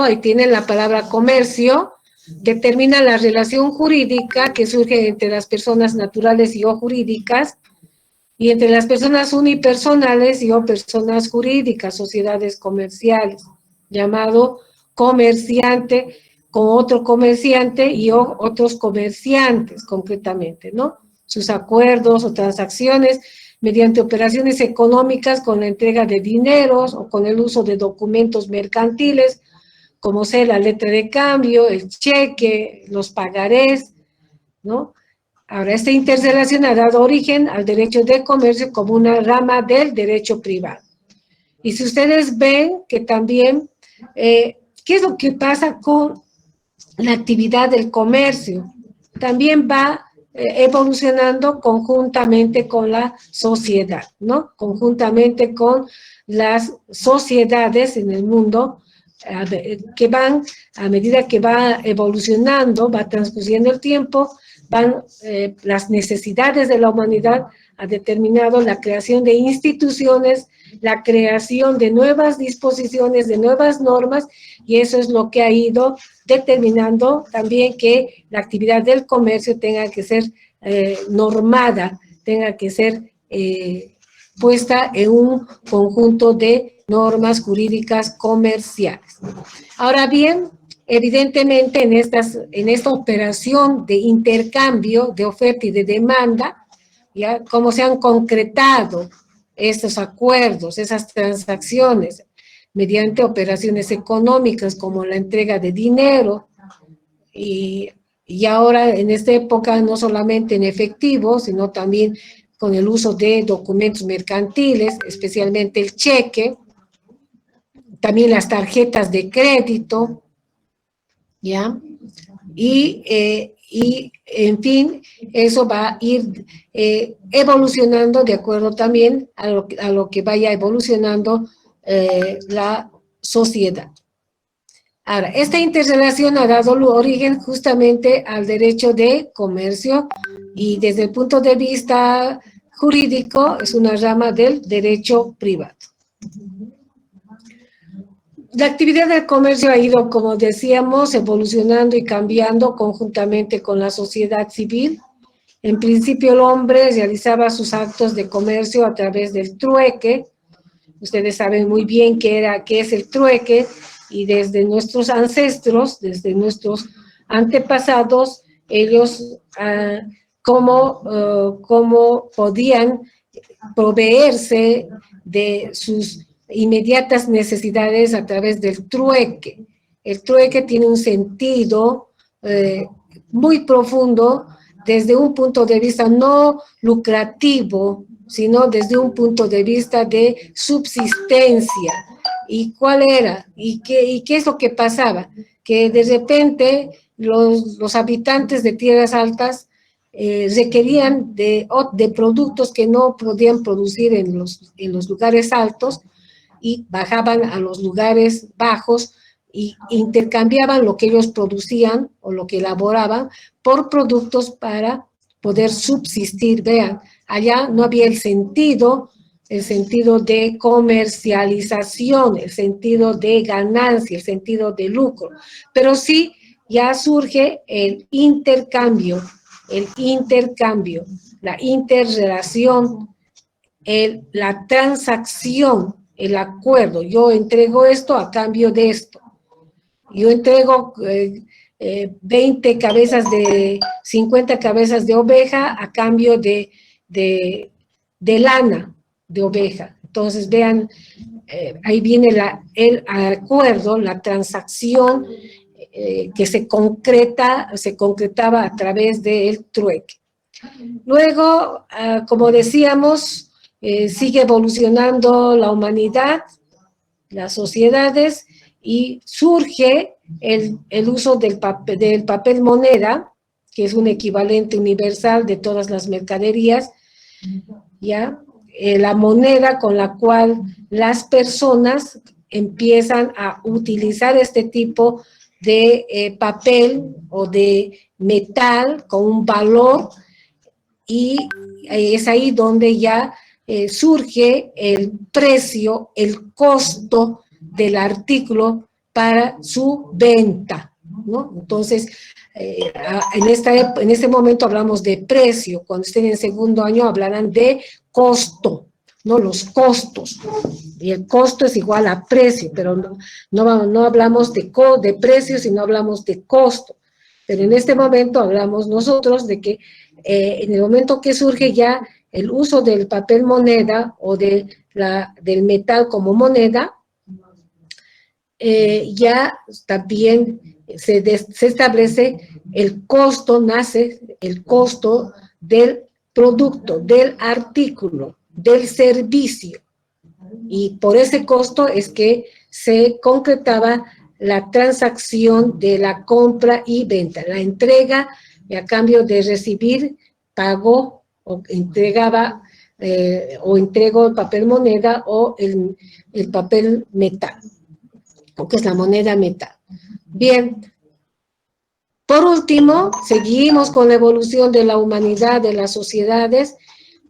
ahí tienen la palabra comercio, determina la relación jurídica que surge entre las personas naturales y o jurídicas, y entre las personas unipersonales y o personas jurídicas, sociedades comerciales, llamado comerciante con otro comerciante y o otros comerciantes, concretamente, ¿no? Sus acuerdos o transacciones mediante operaciones económicas con la entrega de dineros o con el uso de documentos mercantiles, como sea la letra de cambio, el cheque, los pagarés, ¿no? Ahora, esta interrelación ha dado origen al derecho de comercio como una rama del derecho privado. Y si ustedes ven que también, ¿qué es lo que pasa con la actividad del comercio? También va evolucionando conjuntamente con la sociedad, ¿no? Conjuntamente con las sociedades en el mundo, que van, a medida que va evolucionando, va transcurriendo el tiempo, van las necesidades de la humanidad ha determinado la creación de instituciones, la creación de nuevas disposiciones, de nuevas normas, y eso es lo que ha ido determinando también que la actividad del comercio tenga que ser normada, tenga que ser puesta en un conjunto de normas jurídicas comerciales. Ahora bien, evidentemente en esta operación de intercambio de oferta y de demanda, ¿ya? Cómo se han concretado estos acuerdos, esas transacciones, mediante operaciones económicas como la entrega de dinero, y ahora en esta época no solamente en efectivo, sino también con el uso de documentos mercantiles, especialmente el cheque, también las tarjetas de crédito, ¿ya? Y en fin, eso va a ir evolucionando de acuerdo también a lo que vaya evolucionando la sociedad. Ahora, esta interrelación ha dado origen justamente al derecho de comercio y desde el punto de vista jurídico es una rama del derecho privado. La actividad del comercio ha ido, como decíamos, evolucionando y cambiando conjuntamente con la sociedad civil. En principio el hombre realizaba sus actos de comercio a través del trueque. Ustedes saben muy bien qué es el trueque, y desde nuestros ancestros, desde nuestros antepasados, ellos cómo podían proveerse de sus inmediatas necesidades a través del trueque. El trueque tiene un sentido muy profundo desde un punto de vista no lucrativo, sino desde un punto de vista de subsistencia. ¿Y cuál era? ¿Y qué es lo que pasaba? Que de repente los habitantes de tierras altas requerían de productos que no podían producir en los lugares altos, y bajaban a los lugares bajos y intercambiaban lo que ellos producían o lo que elaboraban por productos para poder subsistir. Vean, allá no había el sentido de comercialización, el sentido de ganancia, el sentido de lucro, pero sí ya surge el intercambio, la interrelación, la transacción, el acuerdo. Yo entrego esto a cambio de esto. Yo entrego 50 cabezas de oveja a cambio de lana de oveja. Entonces, vean, ahí viene el acuerdo, la transacción que se concretaba a través del trueque. Luego, como decíamos, sigue evolucionando la humanidad, las sociedades, y surge el uso del papel moneda, que es un equivalente universal de todas las mercaderías, ¿ya? La moneda con la cual las personas empiezan a utilizar este tipo de papel o de metal con un valor, y es ahí donde ya surge el precio, el costo del artículo para su venta, ¿no? Entonces, en este momento hablamos de precio, cuando estén en segundo año hablarán de costo, ¿no? Los costos, y el costo es igual a precio, pero no hablamos de precio, sino hablamos de costo. Pero en este momento hablamos nosotros de que en el momento que surge ya el uso del papel moneda o del metal como moneda, ya también se establece el costo, nace el costo del producto, del artículo, del servicio. Y por ese costo es que se concretaba la transacción de la compra y venta, la entrega, y a cambio de recibir, pago o entregaba o entrego el papel moneda o el papel metal, o que es la moneda metal. Bien, por último, seguimos con la evolución de la humanidad, de las sociedades,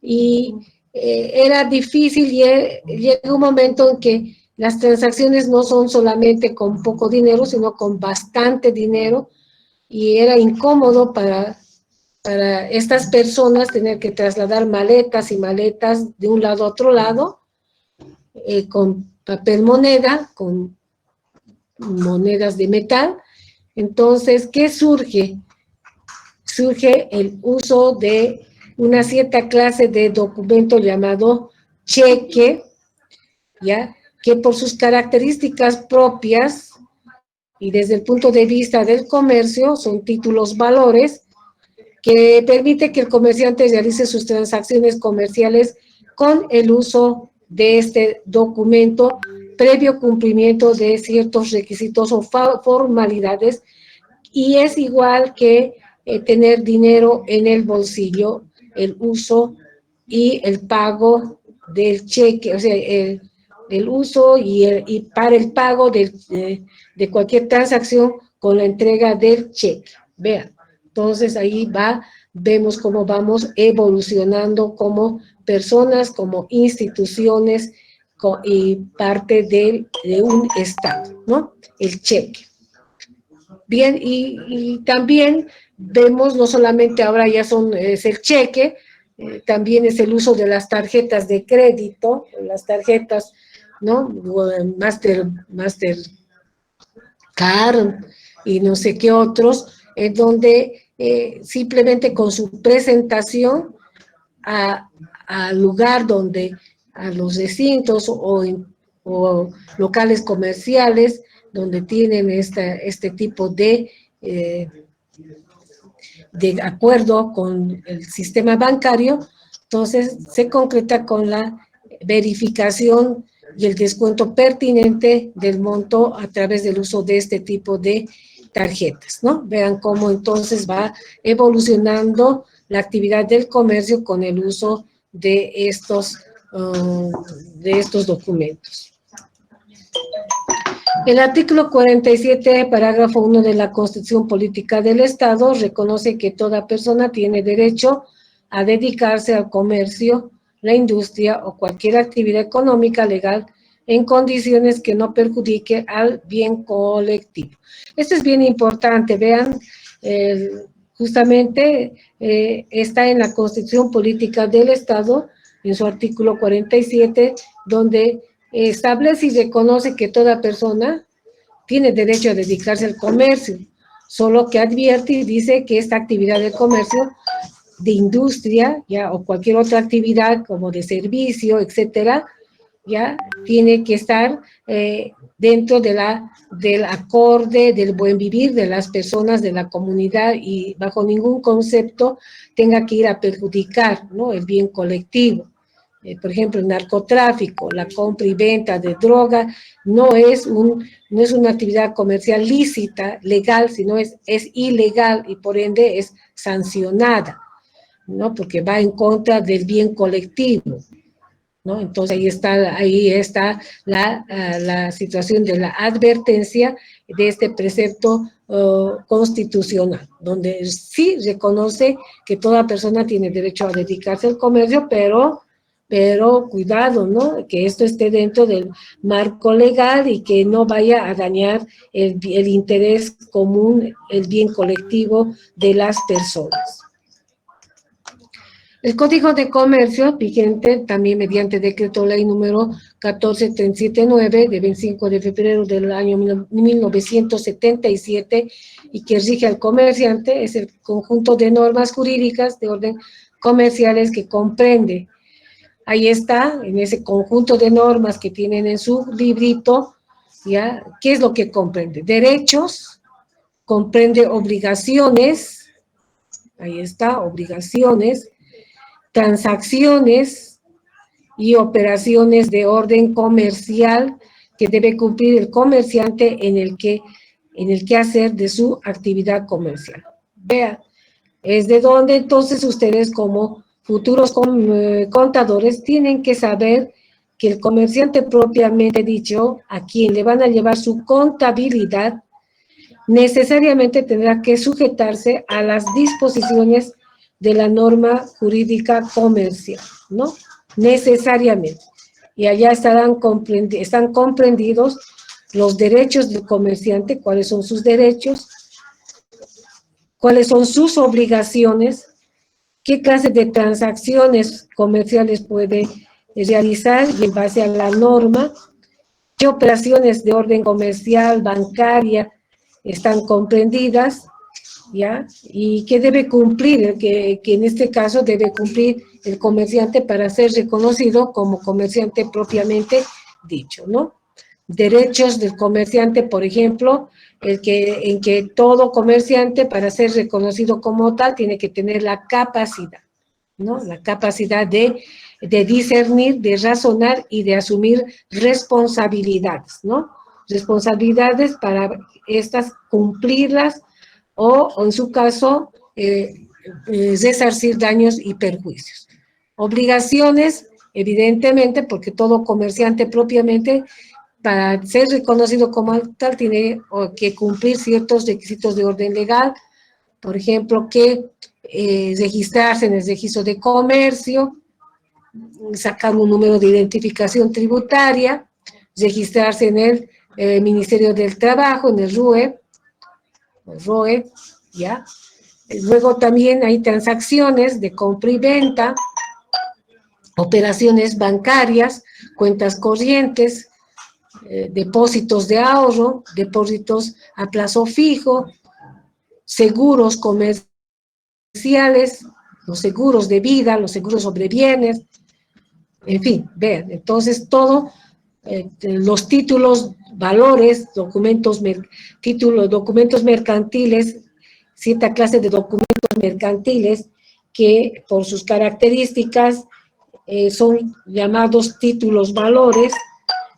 y era difícil, llega un momento en que las transacciones no son solamente con poco dinero, sino con bastante dinero, y era incómodo para estas personas tener que trasladar maletas y maletas de un lado a otro lado, con papel moneda, con monedas de metal. Entonces, ¿qué surge? Surge el uso de una cierta clase de documento llamado cheque, ¿ya? Que por sus características propias y desde el punto de vista del comercio son títulos valores que permite que el comerciante realice sus transacciones comerciales con el uso de este documento previo cumplimiento de ciertos requisitos o formalidades, y es igual que tener dinero en el bolsillo, el uso y el pago del cheque, o sea, el uso y para el pago de cualquier transacción con la entrega del cheque. Vean, entonces ahí vemos cómo vamos evolucionando como personas, como instituciones y parte de un Estado, ¿no? El cheque. Bien, y también vemos, no solamente ahora ya es el cheque, también es el uso de las tarjetas de crédito, las tarjetas, ¿no? Mastercard y no sé qué otros, en donde simplemente con su presentación al lugar donde, a los recintos o locales comerciales, donde tienen este tipo de acuerdo con el sistema bancario, entonces se concreta con la verificación y el descuento pertinente del monto a través del uso de este tipo de tarjetas, ¿no? Vean cómo entonces va evolucionando la actividad del comercio con el uso de estos documentos. El artículo 47, parágrafo 1 de la Constitución Política del Estado reconoce que toda persona tiene derecho a dedicarse al comercio, la industria o cualquier actividad económica legal en condiciones que no perjudique al bien colectivo. Esto es bien importante, vean, justamente está en la Constitución Política del Estado, en su artículo 47, donde establece y reconoce que toda persona tiene derecho a dedicarse al comercio, solo que advierte y dice que esta actividad de comercio, de industria, ya, o cualquier otra actividad como de servicio, etcétera, ya, tiene que estar dentro del acorde, del buen vivir de las personas de la comunidad y bajo ningún concepto tenga que ir a perjudicar, ¿no?, el bien colectivo. Por ejemplo, el narcotráfico, la compra y venta de droga, no es una actividad comercial lícita, legal, sino es ilegal y por ende es sancionada, ¿no? Porque va en contra del bien colectivo, ¿no? Entonces ahí está la situación de la advertencia de este precepto constitucional, donde sí reconoce que toda persona tiene derecho a dedicarse al comercio, pero pero cuidado, ¿no? Que esto esté dentro del marco legal y que no vaya a dañar el interés común, el bien colectivo de las personas. El Código de Comercio, vigente también mediante decreto ley número 14379 de 25 de febrero del año 1977 y que rige al comerciante, es el conjunto de normas jurídicas de orden comerciales que comprende. Ahí está, en ese conjunto de normas que tienen en su librito, ¿ya? ¿Qué es lo que comprende? Derechos, comprende obligaciones, ahí está, obligaciones, transacciones y operaciones de orden comercial que debe cumplir el comerciante en el quehacer de su actividad comercial. Vean, es de donde entonces ustedes como futuros contadores tienen que saber que el comerciante propiamente dicho, a quien le van a llevar su contabilidad, necesariamente tendrá que sujetarse a las disposiciones de la norma jurídica comercial, ¿no? Necesariamente. Y allá están comprendidos los derechos del comerciante, cuáles son sus derechos, cuáles son sus obligaciones, qué clase de transacciones comerciales puede realizar y en base a la norma, qué operaciones de orden comercial, bancaria, están comprendidas, ¿ya? Y qué debe cumplir, que en este caso debe cumplir el comerciante para ser reconocido como comerciante propiamente dicho, ¿no? Derechos del comerciante, por ejemplo, en que todo comerciante para ser reconocido como tal tiene que tener la capacidad, ¿no? La capacidad de discernir, de razonar y de asumir responsabilidades, ¿no? Responsabilidades para estas cumplirlas o en su caso, resarcir daños y perjuicios. Obligaciones, evidentemente, porque todo comerciante propiamente, para ser reconocido como tal, tiene que cumplir ciertos requisitos de orden legal, por ejemplo, que registrarse en el registro de comercio, sacar un número de identificación tributaria, registrarse en el Ministerio del Trabajo, en el ROE, ¿ya? Luego también hay transacciones de compra y venta, operaciones bancarias, cuentas corrientes, depósitos de ahorro, depósitos a plazo fijo, seguros comerciales, los seguros de vida, los seguros sobre bienes, en fin, vean, entonces todo, los títulos, valores, documentos mercantiles, cierta clase de documentos mercantiles que por sus características son llamados títulos valores,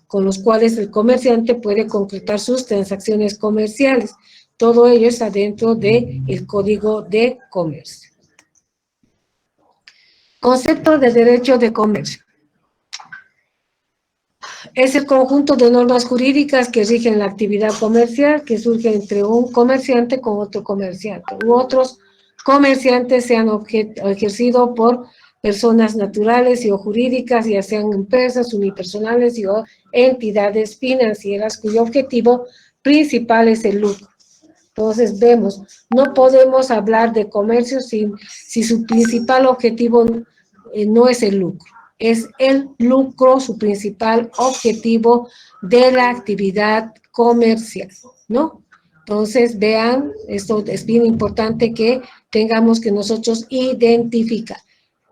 con los cuales el comerciante puede concretar sus transacciones comerciales. Todo ello está dentro del Código de Comercio. Concepto de derecho de comercio. Es el conjunto de normas jurídicas que rigen la actividad comercial que surge entre un comerciante con otro comerciante u otros comerciantes sean ejercido por personas naturales y o jurídicas, ya sean empresas unipersonales y o entidades financieras cuyo objetivo principal es el lucro. Entonces vemos, no podemos hablar de comercio si su principal objetivo no es el lucro. Es el lucro su principal objetivo de la actividad comercial, ¿no? Entonces, vean, esto es bien importante que tengamos que nosotros identificar.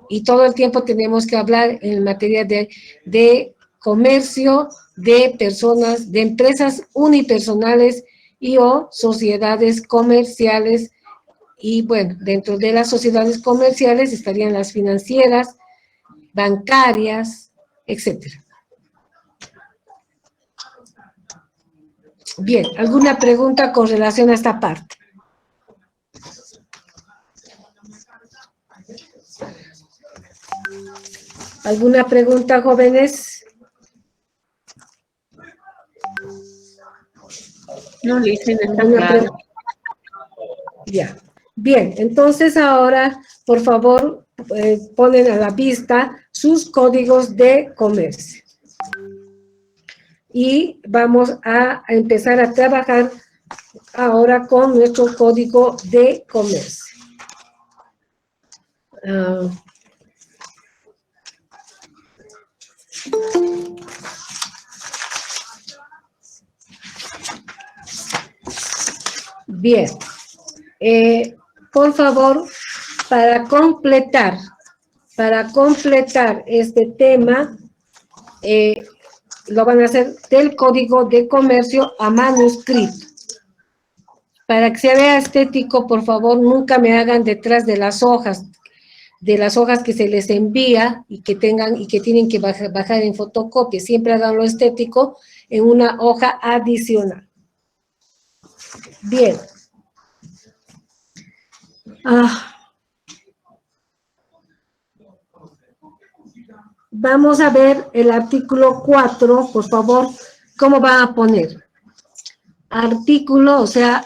Y todo el tiempo tenemos que hablar en materia de comercio, de personas, de empresas unipersonales y o sociedades comerciales. Y bueno, dentro de las sociedades comerciales estarían las financieras, bancarias, etcétera. Bien, ¿alguna pregunta con relación a esta parte? ¿Alguna pregunta, jóvenes? No, Lisa, no está claro. Ya. Bien, entonces ahora, por favor, ponen a la vista sus códigos de comercio. Y vamos a empezar a trabajar ahora con nuestro código de comercio. Bien, por favor, para completar este tema, lo van a hacer del código de comercio a manuscrito. Para que se vea estético, por favor, nunca me hagan detrás de las hojas que se les envía y que tienen que bajar en fotocopia. Siempre háganlo estético en una hoja adicional. Bien. Vamos a ver el artículo 4, por favor, ¿cómo van a poner? Artículo, o sea,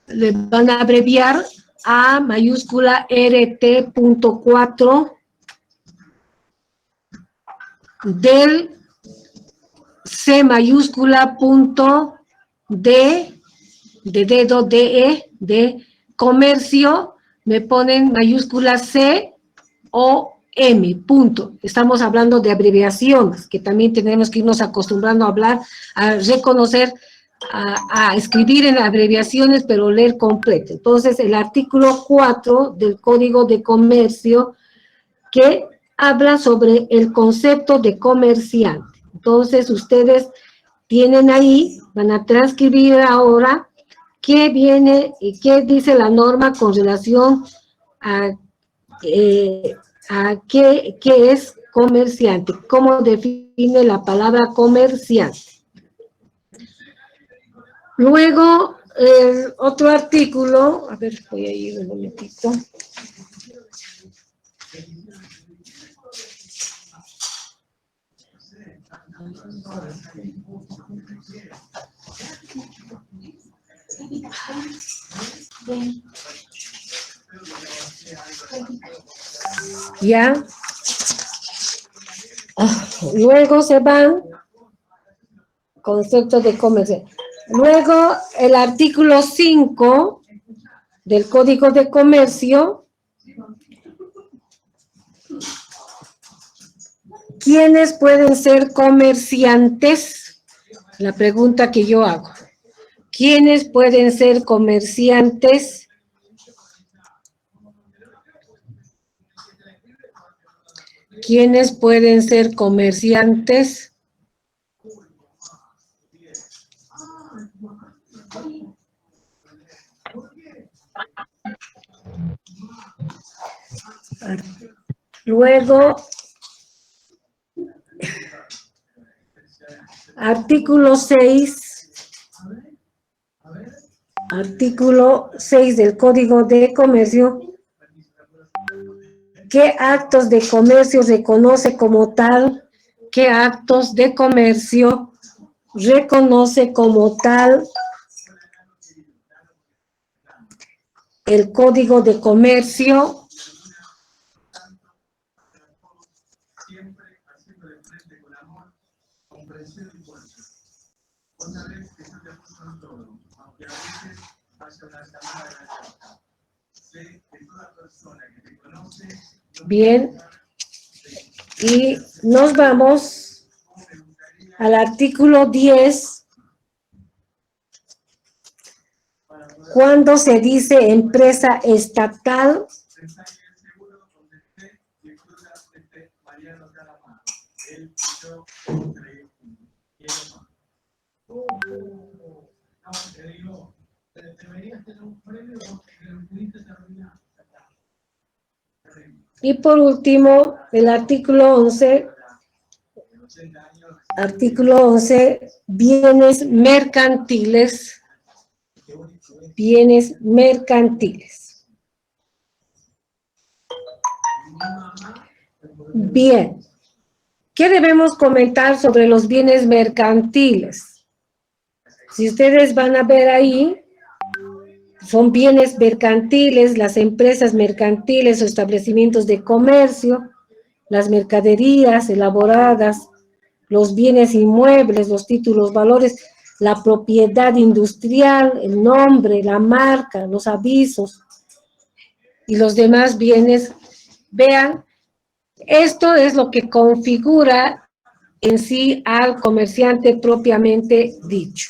le van a abreviar A mayúscula RT.4 del C mayúscula punto D, de dedo, DE, de comercio, me ponen mayúscula C o M, punto. Estamos hablando de abreviaciones, que también tenemos que irnos acostumbrando a hablar, a reconocer, a escribir en abreviaciones, pero leer completo. Entonces, el artículo 4 del Código de Comercio, que habla sobre el concepto de comerciante. Entonces, ustedes tienen ahí, van a transcribir ahora qué viene y qué dice la norma con relación a qué es comerciante, cómo define la palabra comerciante. Luego, otro artículo, a ver, voy a ir un momentito. Ya. Luego se van conceptos de comercio. Luego, el artículo 5 del Código de Comercio. ¿Quiénes pueden ser comerciantes? La pregunta que yo hago. ¿Quiénes pueden ser comerciantes? ¿Quiénes pueden ser comerciantes? Luego, artículo 6. Artículo 6 del Código de Comercio. ¿Qué actos de comercio reconoce como tal? ¿Qué actos de comercio reconoce como tal el Código de Comercio? Bien, y nos vamos al artículo 10, cuando se dice empresa estatal. Y por último, el artículo 11. Artículo 11, bienes mercantiles. Bienes mercantiles. Bien. ¿Qué debemos comentar sobre los bienes mercantiles? Si ustedes van a ver ahí, son bienes mercantiles, las empresas mercantiles o establecimientos de comercio las mercaderías elaboradas, los bienes inmuebles, los títulos, valores, la propiedad industrial, el nombre, la marca, los avisos y los demás bienes. Vean, esto es lo que configura en sí al comerciante propiamente dicho.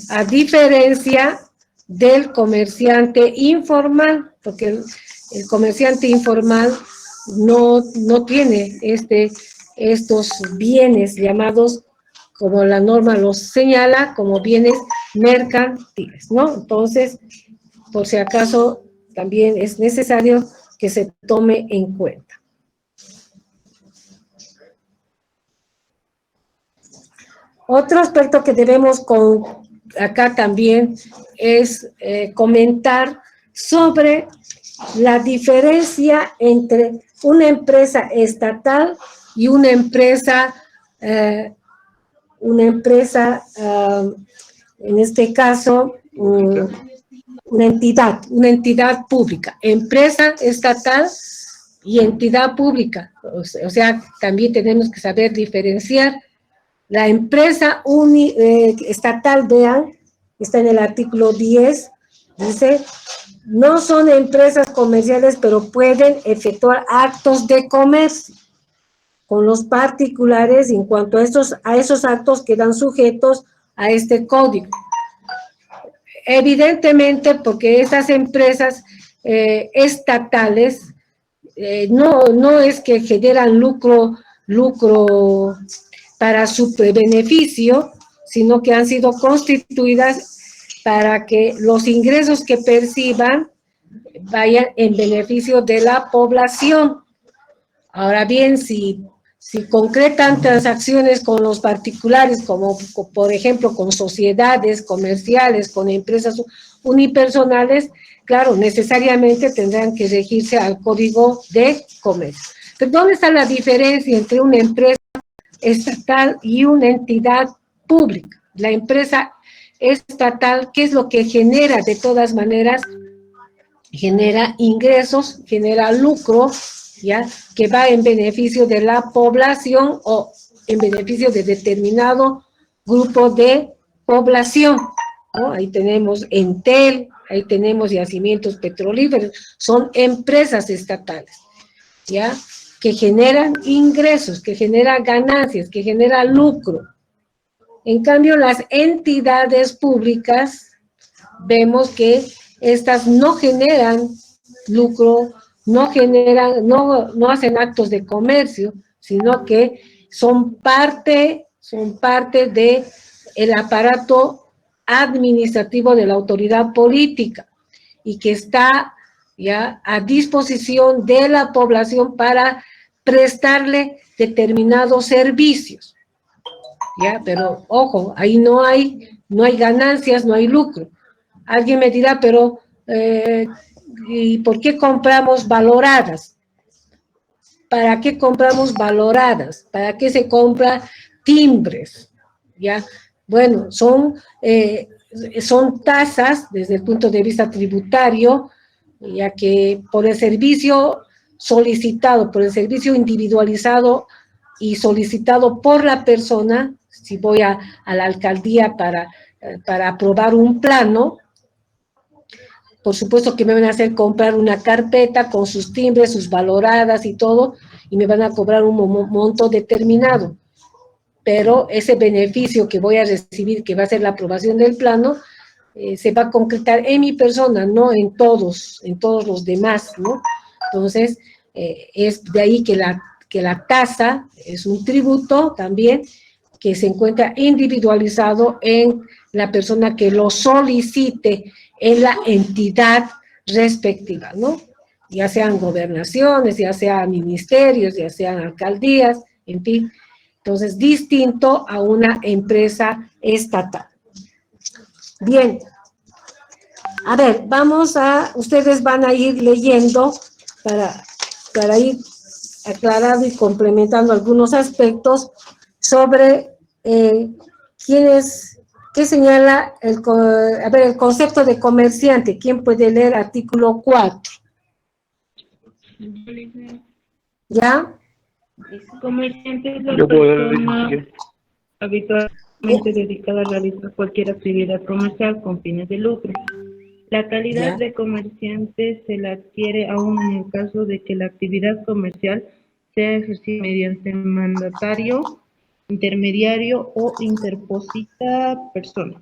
A diferencia del comerciante informal, porque el comerciante informal no tiene estos bienes llamados, como la norma los señala, como bienes mercantiles, ¿no? Entonces, por si acaso, también es necesario que se tome en cuenta. Otro aspecto que debemos acá también es comentar sobre la diferencia entre una empresa estatal y una empresa, en este caso, una entidad pública, empresa estatal y entidad pública. O sea, también tenemos que saber diferenciar. La empresa estatal, vean, está en el artículo 10, dice, no son empresas comerciales, pero pueden efectuar actos de comercio con los particulares en cuanto a esos actos quedan sujetos a este código. Evidentemente, porque estas empresas estatales no es que generan lucro para su beneficio, sino que han sido constituidas para que los ingresos que perciban vayan en beneficio de la población. Ahora bien, si concretan transacciones con los particulares, como por ejemplo con sociedades comerciales, con empresas unipersonales, claro, necesariamente tendrán que regirse al Código de Comercio. Pero ¿dónde está la diferencia entre una empresa estatal y una entidad pública? La empresa estatal, ¿qué es lo que genera? De todas maneras, genera ingresos, genera lucro, ¿ya? Que va en beneficio de la población o en beneficio de determinado grupo de población, ¿no? Ahí tenemos Entel, ahí tenemos yacimientos petrolíferos, son empresas estatales, ¿ya? Que generan ingresos, que generan ganancias, que generan lucro. En cambio, las entidades públicas, vemos que estas no generan lucro, no hacen actos de comercio, sino que son parte de el aparato administrativo de la autoridad política y que está ya a disposición de la población para prestarle determinados servicios. ¿Ya? Pero, ojo, ahí no hay ganancias, no hay lucro. Alguien me dirá, pero, ¿y por qué compramos valoradas? ¿Para qué compramos valoradas? ¿Para qué se compra timbres? ¿Ya? Bueno, son tasas desde el punto de vista tributario, ya que por el servicio solicitado, por el servicio individualizado y solicitado por la persona, si voy a la alcaldía para aprobar un plano, por supuesto que me van a hacer comprar una carpeta con sus timbres, sus valoradas y todo, y me van a cobrar un monto determinado. Pero ese beneficio que voy a recibir, que va a ser la aprobación del plano, se va a concretar en mi persona, no en todos los demás, ¿no? Entonces, es de ahí que la tasa es un tributo también que se encuentra individualizado en la persona que lo solicite en la entidad respectiva, ¿no? Ya sean gobernaciones, ya sean ministerios, ya sean alcaldías, en fin. Entonces, distinto a una empresa estatal. Bien. A ver, ustedes van a ir leyendo para ir aclarando y complementando algunos aspectos sobre qué señala el concepto de comerciante. ¿Quién puede leer artículo 4? ¿Ya? Comerciante es la Yo puedo persona decir. habitualmente dedicada a realizar cualquier actividad comercial con fines de lucro. La calidad Ya. de comerciante se la adquiere aún en el caso de que la actividad comercial sea ejercida mediante mandatario, intermediario o interposita persona.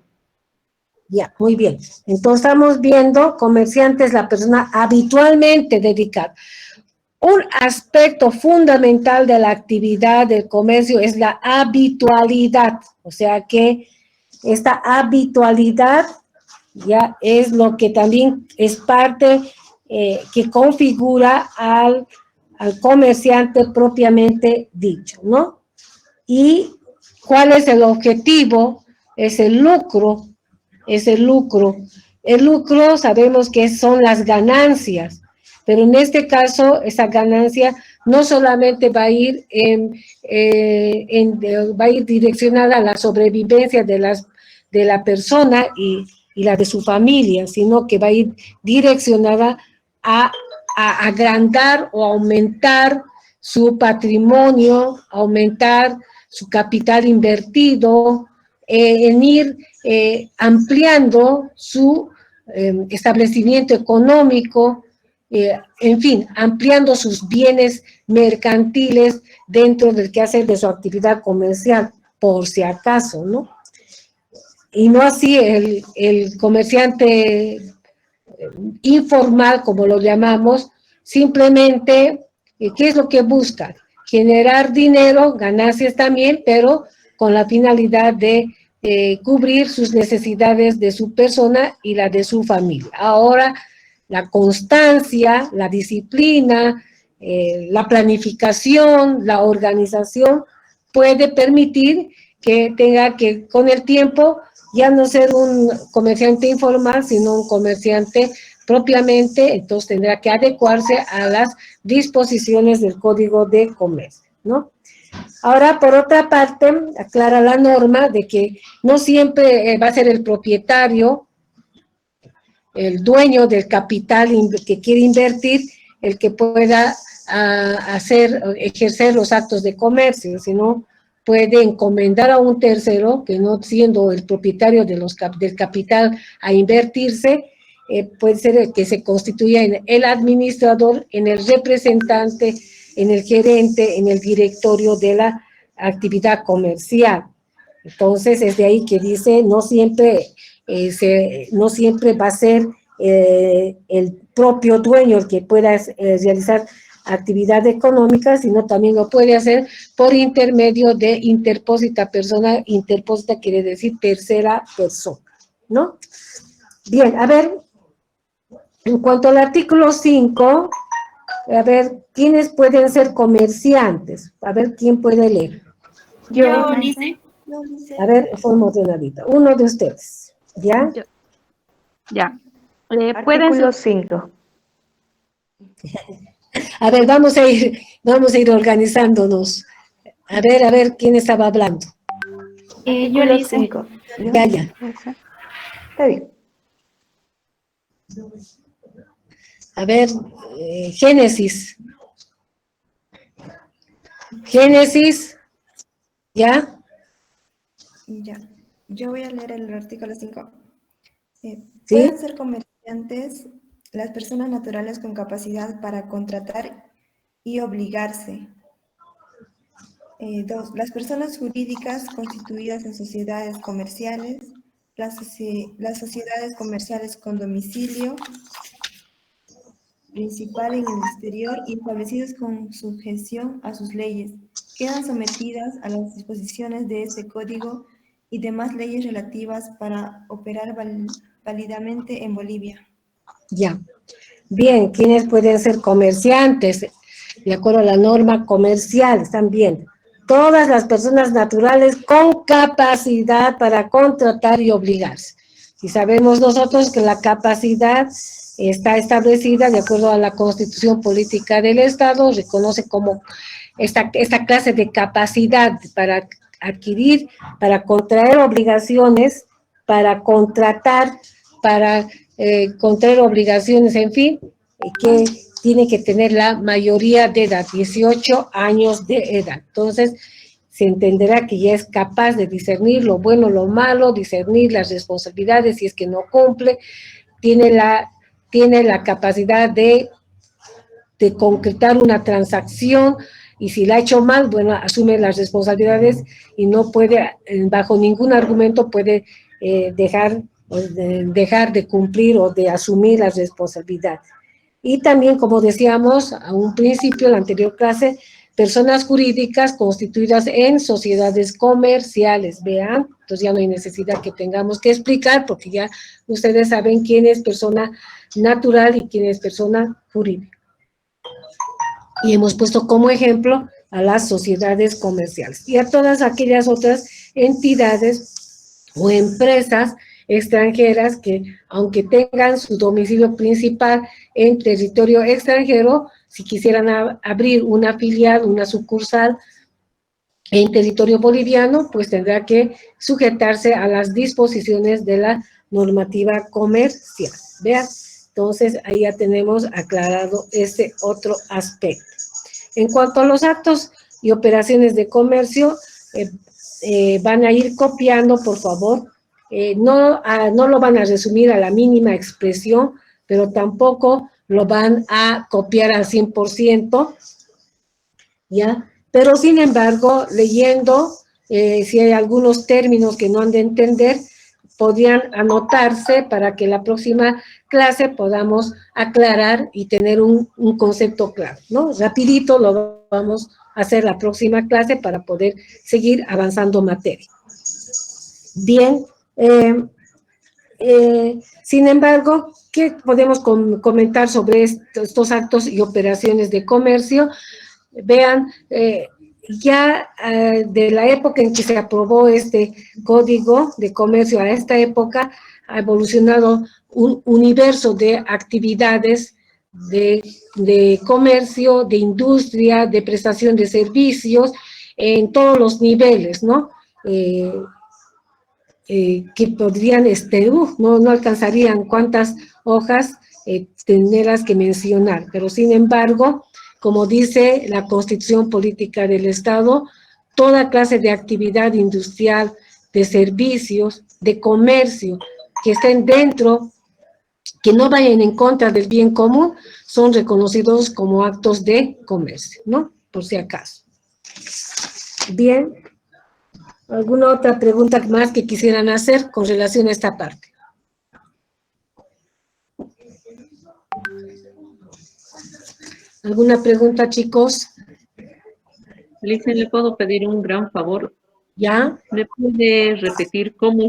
Ya, muy bien. Entonces estamos viendo, comerciante es la persona habitualmente dedicada. Un aspecto fundamental de la actividad del comercio es la habitualidad, o sea que esta habitualidad ya es lo que también es parte que configura al comerciante propiamente dicho, ¿no? ¿Y cuál es el objetivo? Es el lucro, es el lucro. El lucro sabemos que son las ganancias, pero en este caso esa ganancia no solamente va a ir va a ir direccionada a la sobrevivencia de la persona y la de su familia, sino que va a ir direccionada a agrandar o aumentar su patrimonio, aumentar su capital invertido, en ir ampliando su establecimiento económico, en fin, ampliando sus bienes mercantiles dentro del quehacer de su actividad comercial, por si acaso, ¿no? Y no así el comerciante informal, como lo llamamos, simplemente, ¿qué es lo que busca? Generar dinero, ganancias también, pero con la finalidad de cubrir sus necesidades de su persona y la de su familia. Ahora, la constancia, la disciplina, la planificación, la organización puede permitir que tenga que, con el tiempo, ya no ser un comerciante informal, sino un comerciante propiamente, entonces tendrá que adecuarse a las disposiciones del Código de Comercio, ¿no? Ahora, por otra parte, aclara la norma de que no siempre va a ser el propietario, el dueño del capital que quiere invertir, el que pueda ejercer los actos de comercio, sino puede encomendar a un tercero, que no siendo el propietario del capital a invertirse, puede ser el que se constituya en el administrador, en el representante, en el gerente, en el directorio de la actividad comercial. Entonces, es de ahí que dice, no siempre va a ser el propio dueño el que pueda realizar actividad económica, sino también lo puede hacer por intermedio de interpósita persona. Interpósita quiere decir tercera persona, ¿no? Bien, a ver, en cuanto al artículo 5, a ver, ¿quiénes pueden ser comerciantes? A ver, ¿quién puede leer? Yo, Lice. A ver, forma ordenadita. Uno de ustedes, ¿ya? Yo. Ya. Artículo 5. A ver, vamos a ir organizándonos. A ver, ¿quién estaba hablando? Yo, Artículo Lice. 5. Ya. Está bien. A ver, Génesis. Génesis, ¿ya? Ya, yo voy a leer el artículo 5. ¿Sí? Pueden ser comerciantes las personas naturales con capacidad para contratar y obligarse. 2. Las personas jurídicas constituidas en sociedades comerciales, las sociedades comerciales con domicilio principal en el exterior y establecidos con sujeción a sus leyes, quedan sometidas a las disposiciones de este código y demás leyes relativas para operar válidamente en Bolivia. Ya. Bien, ¿quiénes pueden ser comerciantes? De acuerdo a la norma comercial, están bien. Todas las personas naturales con capacidad para contratar y obligarse. Y sabemos nosotros que la capacidad está establecida de acuerdo a la Constitución Política del Estado, reconoce como esta clase de capacidad para adquirir, para contraer obligaciones, para contratar, para contraer obligaciones, en fin, que tiene que tener la mayoría de edad, 18 años de edad. Entonces, se entenderá que ya es capaz de discernir lo bueno, lo malo, discernir las responsabilidades si es que no cumple, tiene la capacidad de concretar una transacción, y si la ha hecho mal, bueno, asume las responsabilidades y no puede, bajo ningún argumento puede dejar de cumplir o de asumir las responsabilidades. Y también, como decíamos a un principio, en la anterior clase, personas jurídicas constituidas en sociedades comerciales, vean, entonces ya no hay necesidad que tengamos que explicar, porque ya ustedes saben quién es persona natural y quién es persona jurídica. Y hemos puesto como ejemplo a las sociedades comerciales y a todas aquellas otras entidades o empresas extranjeras que, aunque tengan su domicilio principal en territorio extranjero, si quisieran abrir una filial, una sucursal en territorio boliviano, pues tendrá que sujetarse a las disposiciones de la normativa comercial. Vean, entonces ahí ya tenemos aclarado este otro aspecto. En cuanto a los actos y operaciones de comercio, van a ir copiando, por favor. No lo van a resumir a la mínima expresión, pero tampoco lo van a copiar al 100%, ¿ya? Pero, sin embargo, leyendo, si hay algunos términos que no han de entender, podrían anotarse para que la próxima clase podamos aclarar y tener un concepto claro, ¿no? Rapidito lo vamos a hacer la próxima clase para poder seguir avanzando materia. Bien, sin embargo, ¿qué podemos comentar sobre estos actos y operaciones de comercio? Vean, ya de la época en que se aprobó este Código de Comercio a esta época, ha evolucionado un universo de actividades de comercio, de industria, de prestación de servicios, en todos los niveles, ¿no? Que podrían, no alcanzarían cuántas hojas tenerlas que mencionar, pero sin embargo, como dice la Constitución Política del Estado, toda clase de actividad industrial, de servicios, de comercio, que estén dentro, que no vayan en contra del bien común, son reconocidos como actos de comercio, ¿no? Por si acaso. Bien. ¿Alguna otra pregunta más que quisieran hacer con relación a esta parte? ¿Alguna pregunta, chicos? Licen, ¿le puedo pedir un gran favor? ¿Ya? ¿Me puede repetir cómo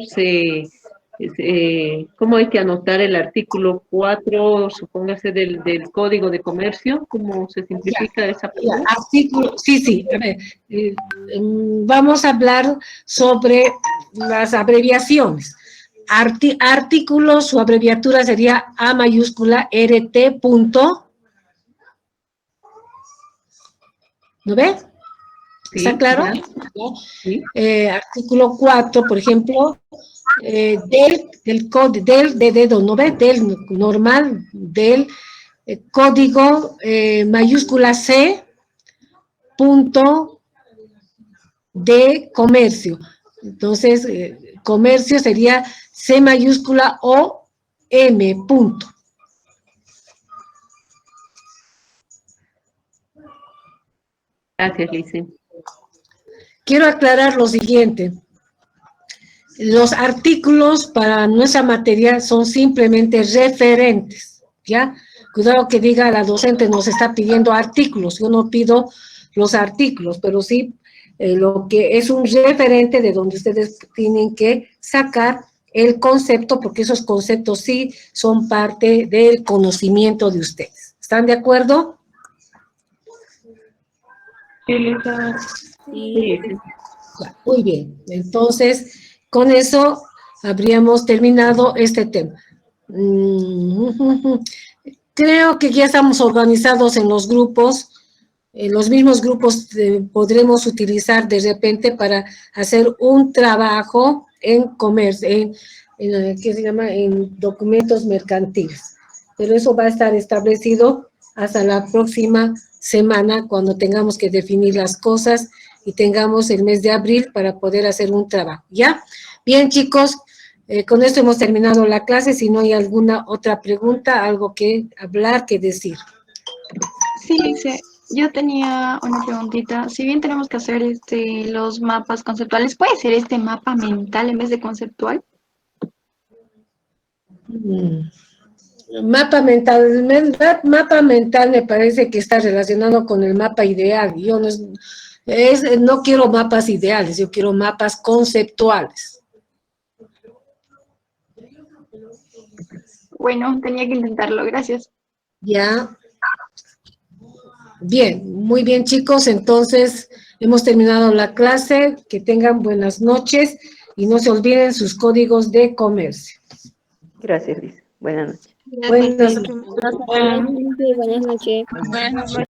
cómo hay que anotar el artículo 4, supóngase, del Código de Comercio? ¿Cómo se simplifica esa pregunta? Artículo, sí, a ver, vamos a hablar sobre las abreviaciones. Artículo, su abreviatura sería A mayúscula RT punto. ¿No ve? ¿Está Sí, claro? ya. Sí. Artículo 4, por ejemplo, del código, del de dedo, ¿no ve? Del normal, del código mayúscula C punto de comercio. Entonces, comercio sería C mayúscula O M punto. Gracias, Licen. Quiero aclarar lo siguiente. Los artículos para nuestra materia son simplemente referentes, ¿ya? Cuidado que diga la docente nos está pidiendo artículos, yo no pido los artículos, pero sí lo que es un referente de donde ustedes tienen que sacar el concepto, porque esos conceptos sí son parte del conocimiento de ustedes. ¿Están de acuerdo? Sí, Lisa. Sí. Muy bien, entonces con eso habríamos terminado este tema. Creo que ya estamos organizados en los grupos, los mismos grupos podremos utilizar de repente para hacer un trabajo en comercio, ¿qué se llama? En documentos mercantiles. Pero eso va a estar establecido hasta la próxima semana, cuando tengamos que definir las cosas y tengamos el mes de abril para poder hacer un trabajo, ¿ya? Bien, chicos, con esto hemos terminado la clase. Si no hay alguna otra pregunta, algo que hablar, que decir. Sí, Lice, yo tenía una preguntita. Si bien tenemos que hacer los mapas conceptuales, ¿puede ser mapa mental en vez de conceptual? Mapa mental me parece que está relacionado con el mapa ideal. Yo no quiero mapas ideales, yo quiero mapas conceptuales. Bueno, tenía que intentarlo, gracias. Ya. Bien, muy bien, chicos. Entonces, hemos terminado la clase. Que tengan buenas noches y no se olviden sus códigos de comercio. Gracias, Liz. Buenas noches. Buenas noches. Buenas noches.